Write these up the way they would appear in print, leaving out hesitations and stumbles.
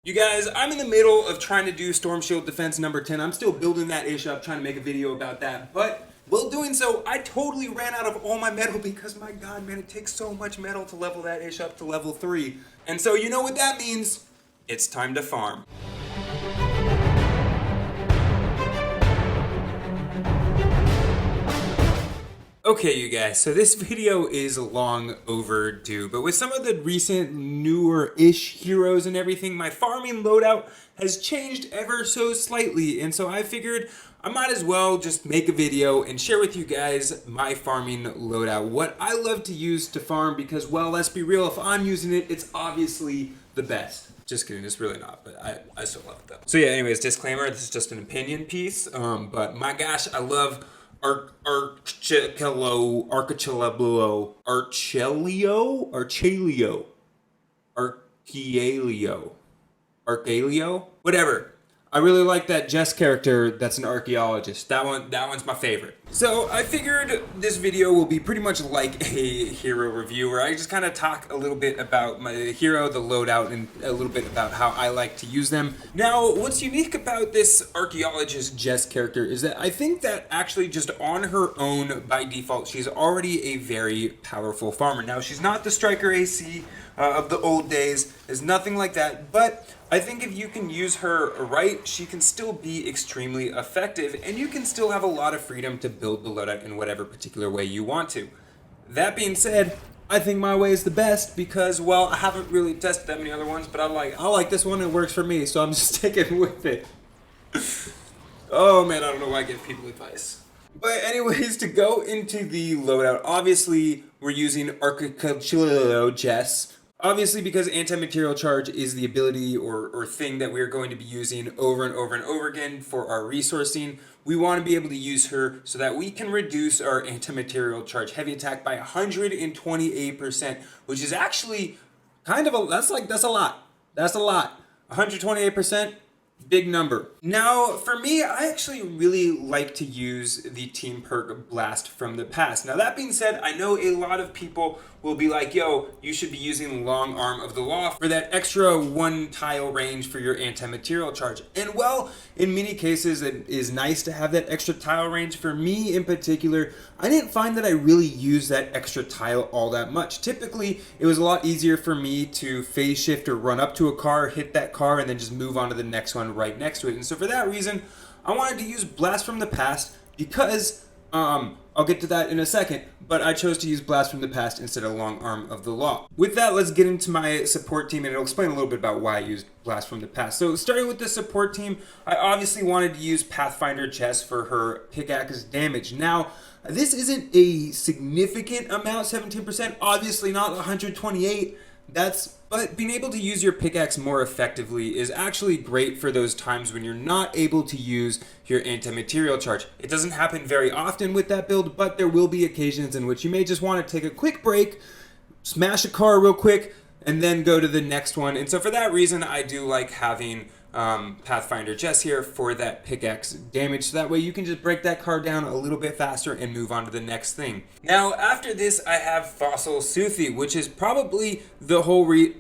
You guys, I'm in the middle of trying to do Storm Shield Defense number 10. I'm still building that ish up, trying to make a video about that. But while doing so, I totally ran out of all my metal because, my god, man, it takes so much metal to level that ish up to level 3. And so you know what that means? It's time to farm. Okay, you guys, so this video is long overdue, but with some of the recent newer-ish heroes and everything, my farming loadout has changed ever so slightly, and so I figured I might as well just make a video and share with you guys my farming loadout, what I love to use to farm, because, well, let's be real, if I'm using it, it's obviously the best. Just kidding, it's really not, but I still love it though. So yeah, anyways, disclaimer, this is just an opinion piece, but my gosh, I love Archaeolo, whatever. I really like that Jess character that's an archaeologist. That one's my favorite. So I figured this video will be pretty much like a hero review where I just kind of talk a little bit about my hero, the loadout, and a little bit about how I like to use them. Now, what's unique about this archaeologist Jess character is that I think that actually just on her own by default, she's already a very powerful farmer. Now, she's not the striker AC of the old days. There's nothing like that, but I think if you can use her right, she can still be extremely effective, and you can still have a lot of freedom to build the loadout in whatever particular way you want to. That being said, I think my way is the best because, well, I haven't really tested that many other ones, but I like this one, it works for me, so I'm just sticking with it. Oh man, I don't know why I give people advice. But anyways, to go into the loadout, obviously we're using Archaeolo-Jess. Obviously, because anti-material charge is the ability or thing that we're going to be using over and over and over again for our resourcing, we want to be able to use her so that we can reduce our anti-material charge heavy attack by 128%, which is actually kind of that's a lot. That's a lot. 128%. Big number. Now, for me, I actually really like to use the team perk Blast from the Past. Now, that being said, I know a lot of people will be like, yo, you should be using Long Arm of the Law for that extra 1 tile range for your anti-material charge. And well, in many cases, it is nice to have that extra tile range. For me in particular, I didn't find that I really used that extra tile all that much. Typically, it was a lot easier for me to phase shift or run up to a car, hit that car, and then just move on to the next one right next to it. And so for that reason, I wanted to use Blast from the Past because, I'll get to that in a second, but I chose to use Blast from the Past instead of Long Arm of the Law. With that, let's get into my support team, and it'll explain a little bit about why I used Blast from the Past. So starting with the support team, I obviously wanted to use Pathfinder Jess for her pickaxe damage. Now, this isn't a significant amount, 17%, obviously not 128, but being able to use your pickaxe more effectively is actually great for those times when you're not able to use your anti-material charge. It doesn't happen very often with that build, but there will be occasions in which you may just want to take a quick break, smash a car real quick, and then go to the next one. And so for that reason, I do like having Pathfinder Jess here for that pickaxe damage, so that way you can just break that car down a little bit faster and move on to the next thing. Now after this, I have Fossil Suthi, which is probably the whole he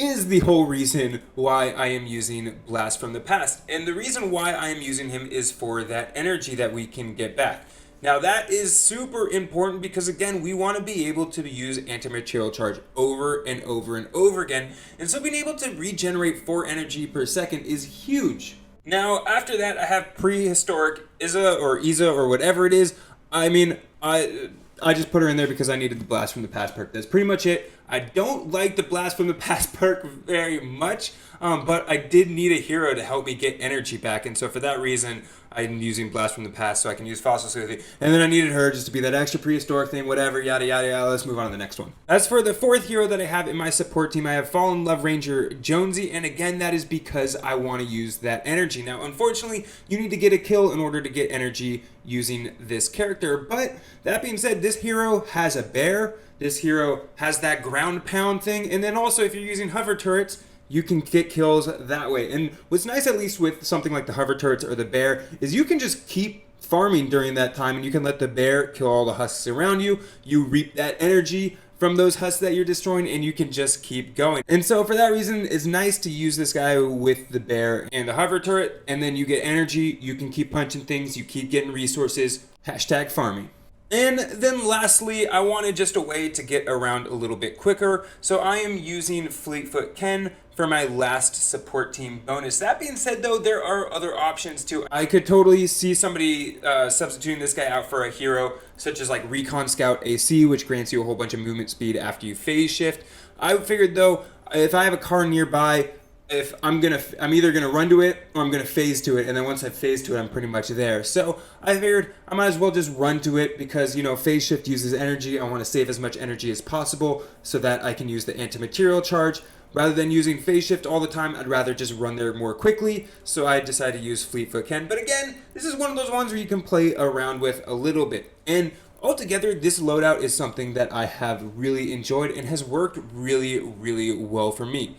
is the whole reason why I am using Blast from the Past, and the reason why I am using him is for that energy that we can get back. Now that is super important because, again, we want to be able to use anti-material charge over and over and over again, and so being able to regenerate 4 energy per second is huge. Now after that, I have Prehistoric Iza or whatever it is. I mean, I just put her in there because I needed the Blast from the Past perk. That's pretty much it. I don't like the Blast from the Past perk very much, but I did need a hero to help me get energy back, and so for that reason, I'm using Blast from the Past so I can use Fossil Suthi. And then I needed her just to be that extra prehistoric thing, whatever, yada, yada, yada. Let's move on to the next one. As for the 4th hero that I have in my support team, I have Fallen Love Ranger Jonesy, and again, that is because I want to use that energy. Now, unfortunately, you need to get a kill in order to get energy using this character, but that being said, this hero has a bear, this hero has that ground pound thing, and then also if you're using hover turrets, you can get kills that way. And what's nice, at least with something like the hover turrets or the bear, is you can just keep farming during that time, and you can let the bear kill all the husks around you. You reap that energy from those husks that you're destroying, and you can just keep going. And so for that reason, it's nice to use this guy with the bear and the hover turret, and then you get energy, you can keep punching things, you keep getting resources, hashtag farming. And then lastly, I wanted just a way to get around a little bit quicker, so I am using Fleetfoot Ken for my last support team bonus. That being said though, there are other options too. I could totally see somebody substituting this guy out for a hero such as like Recon Scout AC, which grants you a whole bunch of movement speed after you phase shift. I figured though, if I have a car nearby, if I'm either gonna run to it or I'm gonna phase to it, and then once I phase to it, I'm pretty much there. So I figured I might as well just run to it because, you know, phase shift uses energy. I want to save as much energy as possible so that I can use the anti-material charge. Rather than using phase shift all the time, I'd rather just run there more quickly. So I decided to use Fleetfoot Ken. But again, this is one of those ones where you can play around with a little bit. And altogether, this loadout is something that I have really enjoyed and has worked really, really well for me.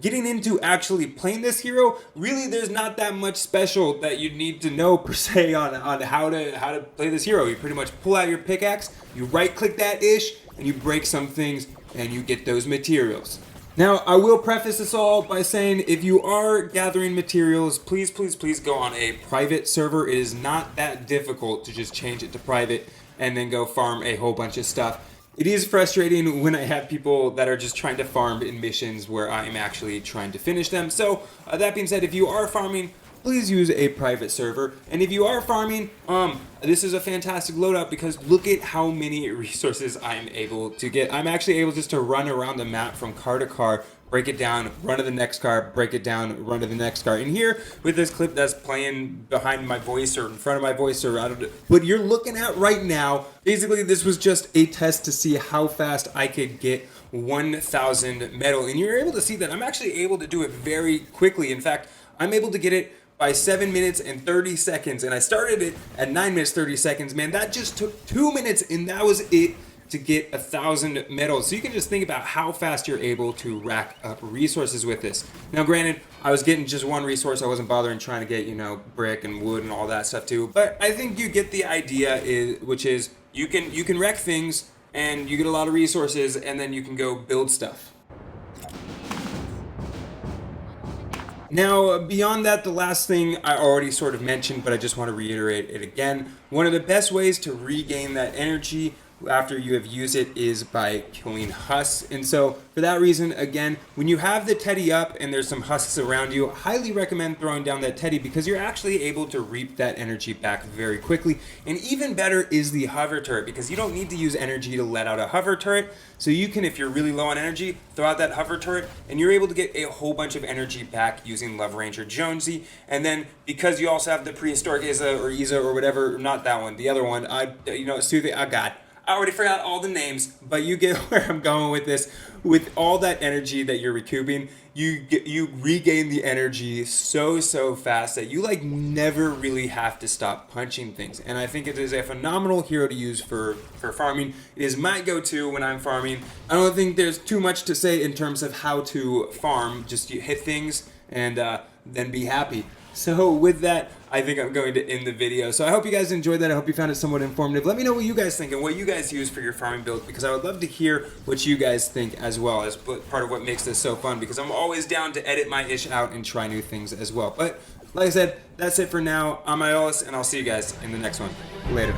Getting into actually playing this hero, really there's not that much special that you need to know per se on how to play this hero. You pretty much pull out your pickaxe, you right click that ish, and you break some things and you get those materials. Now, I will preface this all by saying if you are gathering materials, please, please, please go on a private server. It is not that difficult to just change it to private and then go farm a whole bunch of stuff. It is frustrating when I have people that are just trying to farm in missions where I am actually trying to finish them. So that being said, if you are farming, please use a private server. And if you are farming, this is a fantastic loadout because look at how many resources I'm able to get. I'm actually able just to run around the map from car to car, break it down, run to the next car, break it down, run to the next car. And here, with this clip that's playing behind my voice or in front of my voice, or I don't know, what you're looking at right now, basically this was just a test to see how fast I could get 1,000 metal. And you're able to see that I'm actually able to do it very quickly. In fact, I'm able to get it by 7 minutes and 30 seconds. And I started it at 9 minutes, 30 seconds. Man, that just took 2 minutes and that was it to get 1,000 medals. So you can just think about how fast you're able to rack up resources with this. Now granted, I was getting just one resource. I wasn't bothering trying to get, you know, brick and wood and all that stuff too. But I think you get the idea, which is you can wreck things and you get a lot of resources and then you can go build stuff. Now, beyond that, the last thing I already sort of mentioned, but I just want to reiterate it again. One of the best ways to regain that energy after you have used it is by killing husks. And so for that reason, again, when you have the teddy up and there's some husks around you, I highly recommend throwing down that teddy because you're actually able to reap that energy back very quickly. And even better is the hover turret because you don't need to use energy to let out a hover turret. So you can, if you're really low on energy, throw out that hover turret and you're able to get a whole bunch of energy back using Love Ranger Jonesy. And then because you also have the prehistoric Isa or whatever, not that one, the other one, soothing, oh God. I already forgot all the names, but you get where I'm going with this. With all that energy that you're recouping, you regain the energy so fast that you like never really have to stop punching things. And I think it is a phenomenal hero to use for farming. It is my go-to when I'm farming. I don't think there's too much to say in terms of how to farm. Just you hit things and then be happy. So with that, I think I'm going to end the video. So I hope you guys enjoyed that. I hope you found it somewhat informative. Let me know what you guys think and what you guys use for your farming build because I would love to hear what you guys think as well as part of what makes this so fun because I'm always down to edit my ish out and try new things as well. But like I said, that's it for now. I'm Iolaus and I'll see you guys in the next one. Later.